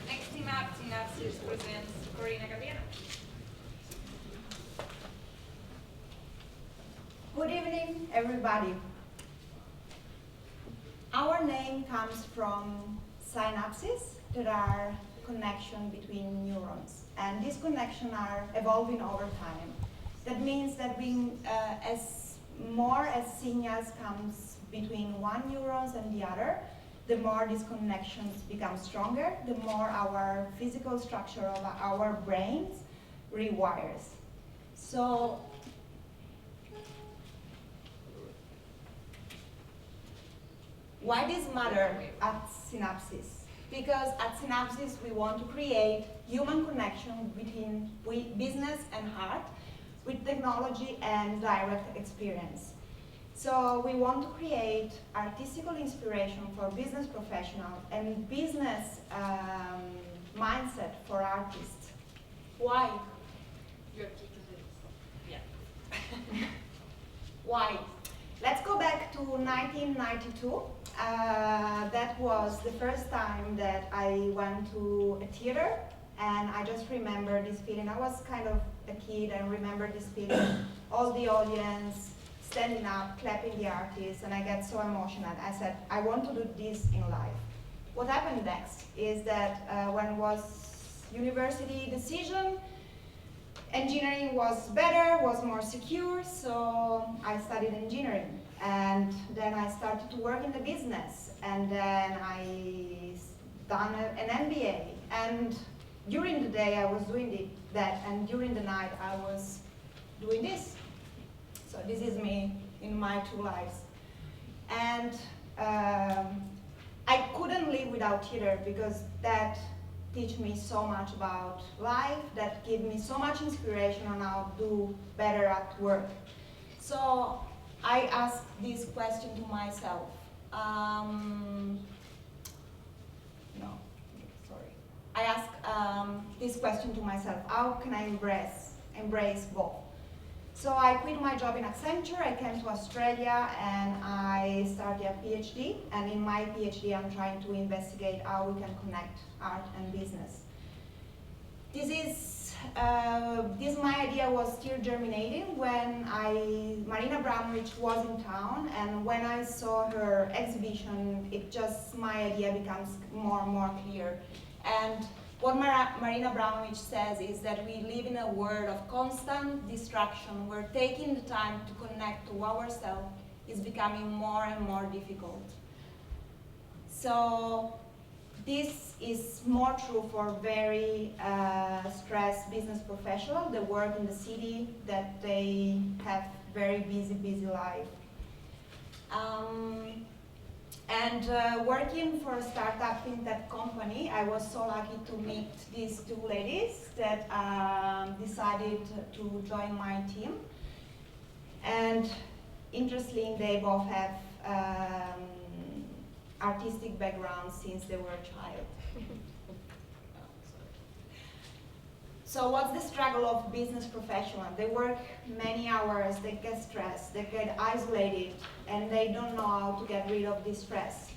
Next team up, SynABses presents Corina Gabriela. Good evening, everybody. Our name comes from synapses that are connection between neurons, and these connections are evolving over time. That means that as more as signals comes between one neurons and the other, the more these connections become stronger, the more our physical structure of our brains rewires. So why this matter at SynABses? Because at SynABses we want to create human connection between business and art with technology and direct experience. So we want to create artistical inspiration for business professionals and business mindset for artists. Why? You're kicking this. Yeah. Why? Let's go back to 1992. That was the first time that I went to a theater, and I just remember this feeling. I was kind of a kid and remember this feeling. All the audience standing up, clapping the artists, and I get so emotional. I said, I want to do this in life. What happened next is that when was university decision, engineering was better, was more secure, so I studied engineering. And then I started to work in the business, and then I done an MBA. And during the day I was doing that, and during the night I was doing this. So this is me in my two lives. And I couldn't live without theater because that teach me so much about life, that give me so much inspiration on how to do better at work. So I asked this question to myself. I asked this question to myself, how can I embrace both? So I quit my job in Accenture, I came to Australia, and I started a PhD. And in my PhD, I'm trying to investigate how we can connect art and business. This my idea was still germinating when Marina Abramovic was in town, and when I saw her exhibition, my idea becomes more and more clear. And what Marina Abramovic says is that we live in a world of constant distraction, where taking the time to connect to ourselves is becoming more and more difficult. So this is more true for very stressed business professionals that work in the city, that they have very busy life. Working for a startup fintech company, I was so lucky to meet these two ladies that decided to join my team. And interestingly, they both have artistic backgrounds since they were a child. So what's the struggle of business professionals? They work many hours, they get stressed, they get isolated, and they don't know how to get rid of this stress.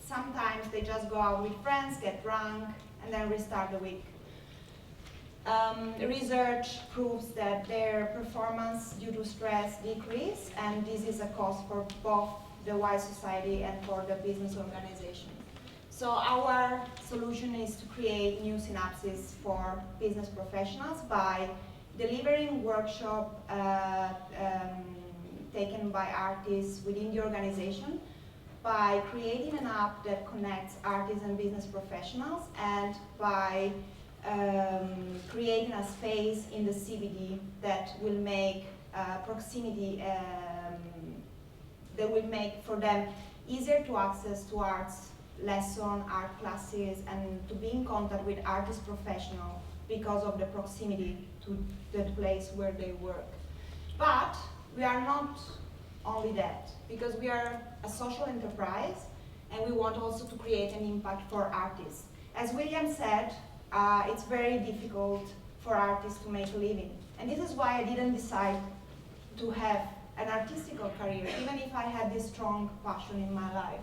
Sometimes they just go out with friends, get drunk, and then restart the week. Research proves that their performance due to stress decrease, and this is a cost for both the wide society and for the business organization. So our solution is to create new SynABses for business professionals by delivering workshops taken by artists within the organization, by creating an app that connects artists and business professionals, and by creating a space in the CBD that will make proximity, that will make for them easier to access to arts lesson, art classes, and to be in contact with artist professionals because of the proximity to the place where they work. But we are not only that, because we are a social enterprise, and we want also to create an impact for artists. As William said, it's very difficult for artists to make a living. And this is why I didn't decide to have an artistical career, even if I had this strong passion in my life.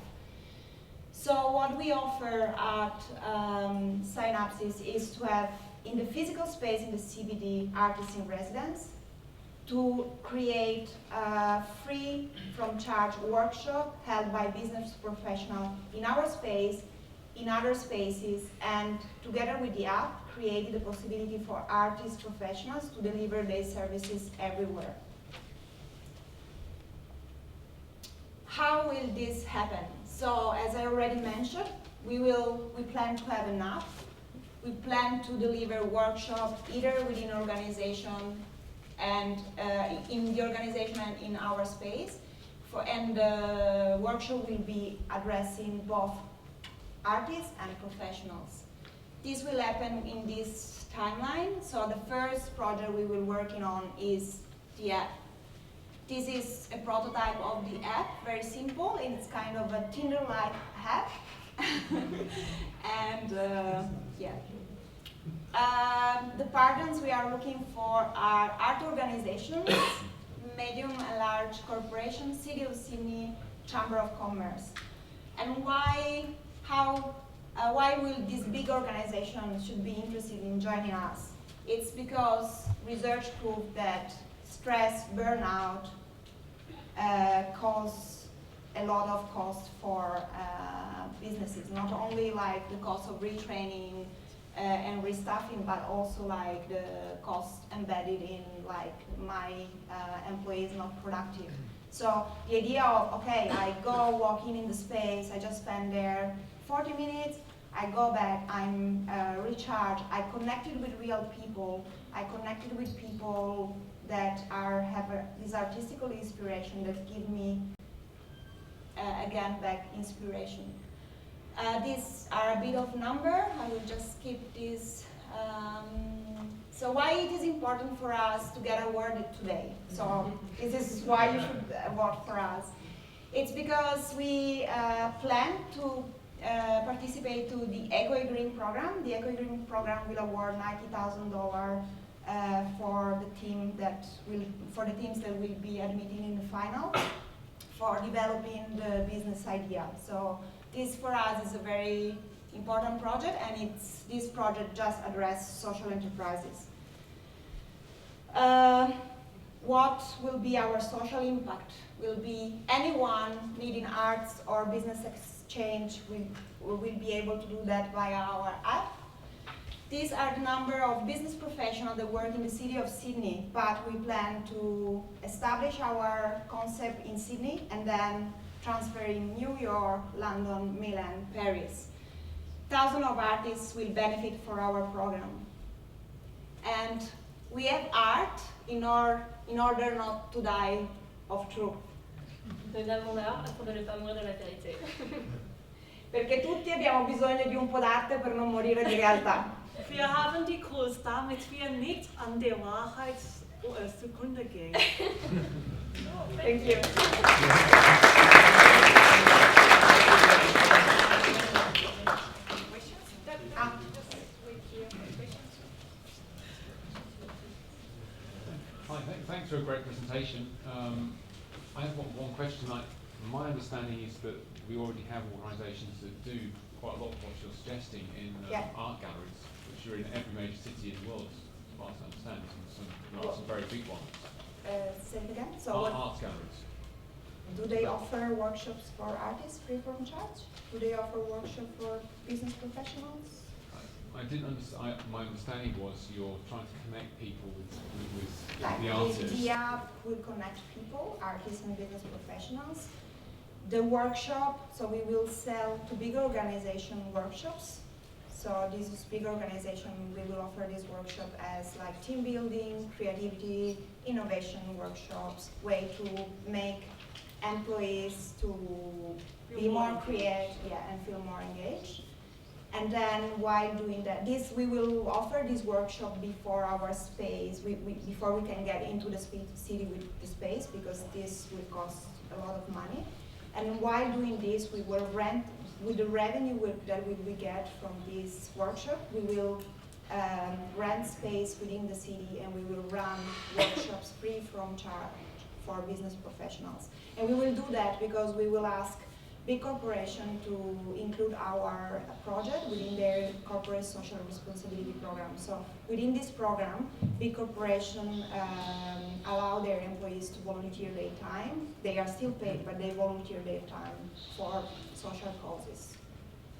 So what we offer at SynABses is to have, in the physical space in the CBD, artists in residence, to create a free from charge workshop held by business professionals in our space, in other spaces, and together with the app, created the possibility for artist professionals to deliver their services everywhere. How will this happen? So, as I already mentioned, we plan to have an app. We plan to deliver workshops either within organization and in the organization and in our space. And the workshop will be addressing both artists and professionals. This will happen in this timeline. So the first project we will working on is the app. This is a prototype of the app, very simple. It's kind of a Tinder-like app. And yeah. The partners we are looking for are art organizations, medium and large corporations, City of Sydney, Chamber of Commerce. And why will these big organizations should be interested in joining us? It's because research proved that stress, burnout cause a lot of cost for businesses, not only like the cost of retraining and restaffing, but also like the cost embedded in like my employees not productive. So the idea of, okay, I go walk in the space, I just spend there 40 minutes, I go back, I'm recharged, I connected with real people, I connected with people that have this artistical inspiration that give me, again, back inspiration. These are a bit of number, I will just skip this. So why it is important for us to get awarded today? So this is why you should vote for us. It's because we plan to participate to the Eco Green program. The Eco Green program will award $90,000 for the teams that will be admitting in the final for developing the business idea. So this for us is a very important project, and this project just addresses social enterprises. What will be our social impact? Will be anyone needing arts or business exchange will be able to do that via our app. These are the number of business professionals that work in the City of Sydney, but we plan to establish our concept in Sydney and then transfer in New York, London, Milan, Paris. Thousands of artists will benefit from our program. And we have art in order not to die of truth. Nous avons l'art afin de ne pas mourir de la vérité. Perché tutti abbiamo bisogno di un po' d'arte per non morire di realtà. Wir haben die Kunst, damit wir nicht an der Wahrheit zugrunde gehen. Thank you. Hi, thanks for a great presentation. I have one question. My understanding is that we already have organisations that do quite a lot of what you're suggesting in art galleries, which are in every major city in the world, as far as I understand, some very big ones. Say it again. So Art galleries. do they offer workshops for artists free from charge? Do they offer workshops for business professionals? I didn't understand. My understanding was you're trying to connect people with Like the artists. the app will connect people, artists and business professionals. The workshop, so we will sell to big organization workshops. So this is big organization, we will offer this workshop as like team building, creativity, innovation workshops, way to make employees to be more creative, and feel more engaged. And then while doing that, we will offer this workshop before our space, before we can get into the city with the space, because this will cost a lot of money. And while doing this, we will rent, with the revenue that we get from this workshop, we will rent space within the city, and we will run workshops free from charge for business professionals. And we will do that because we will ask big corporations to include our project within their corporate social responsibility program. So within this program, big corporations allow their employees to volunteer their time. They are still paid, but they volunteer their time for social causes.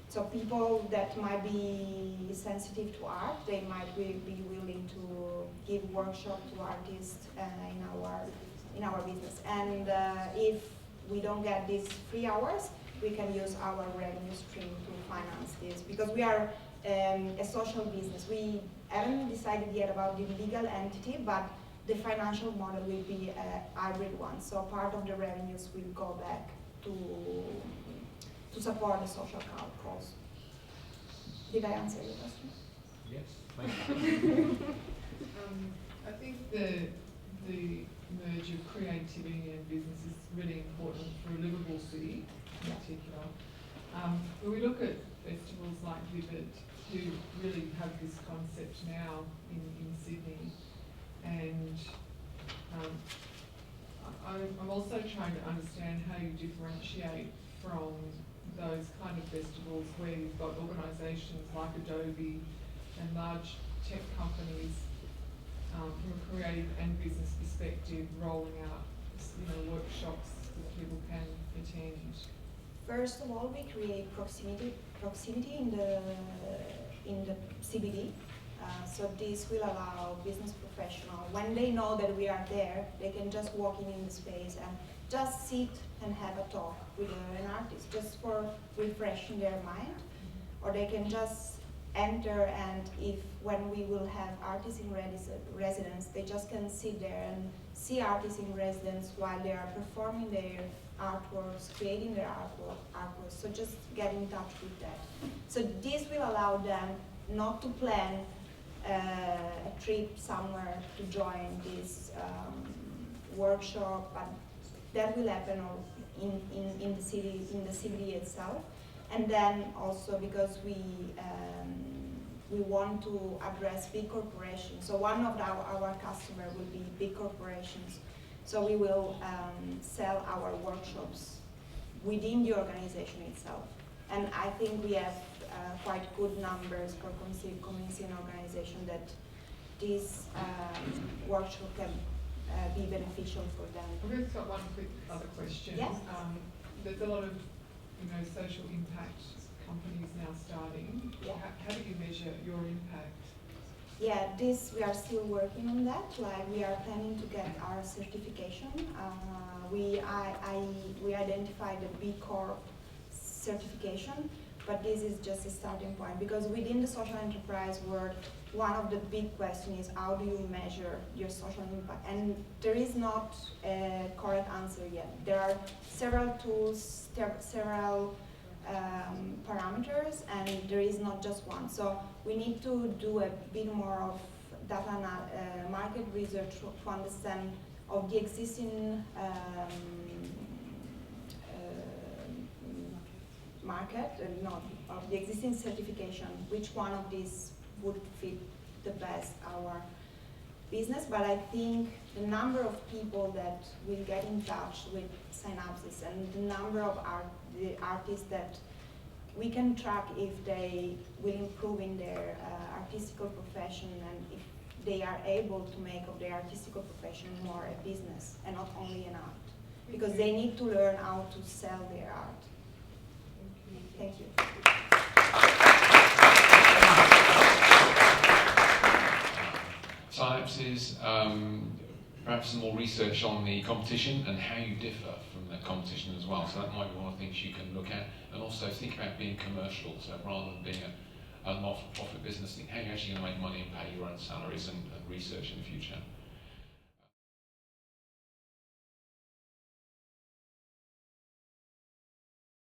So people that might be sensitive to art, they might be willing to give workshops to artists in our business. And if we don't get these 3 hours, we can use our revenue stream to finance this, because we are a social business. We haven't decided yet about the legal entity, but the financial model will be a hybrid one. So part of the revenues will go back to support the social cause. Did I answer your question? Yes, thank you. I think the merge of creativity and business is really important for a livable city in particular. When we look at festivals like Vivid, who really have this concept now in Sydney, and I'm also trying to understand how you differentiate from those kind of festivals where you've got organisations like Adobe and large tech companies from a creative and business perspective rolling out, workshops that people can attend. First of all, we create proximity in the CBD. So this will allow business professionals, when they know that we are there, they can just walk in the space and just sit and have a talk with an artist, just for refreshing their mind. Or they can just enter, and when we will have artists in residence, they just can sit there and see artists in residence while they are performing their artworks, creating their artworks. So just get in touch with that. So this will allow them not to plan a trip somewhere to join this workshop, but that will happen in the city, in the CBD itself. And then also because we want to address big corporations. So one of our customers will be big corporations. So we will sell our workshops within the organization itself. And I think we have quite good numbers for convincing an organization that this workshop can be beneficial for them. I've just got one quick other question. Yes. There's a lot of social impact companies now starting. Yeah. How do you measure your impact? Yeah, we are still working on that. Like, we are planning to get our certification. We identified the B Corp certification, but this is just a starting point, because within the social enterprise world, one of the big questions is how do you measure your social impact? And there is not a correct answer yet. There are several tools, several parameters, and there is not just one. So we need to do a bit more of data market research to understand of the existing market, of the existing certification, which one of these would fit the best our business. But I think the number of people that will get in touch with SynABses and the number of the artists that we can track if they will improve in their artistical profession, and if they are able to make of their artistical profession more a business and not only an art, because they need to learn how to sell their art. Thank you. SynABses, perhaps some more research on the competition and how you differ from the competition as well. So that might be one of the things you can look at, and also think about being commercial. So rather than being a not-for-profit business, think how you're actually going to make money and pay your own salaries, and research in the future.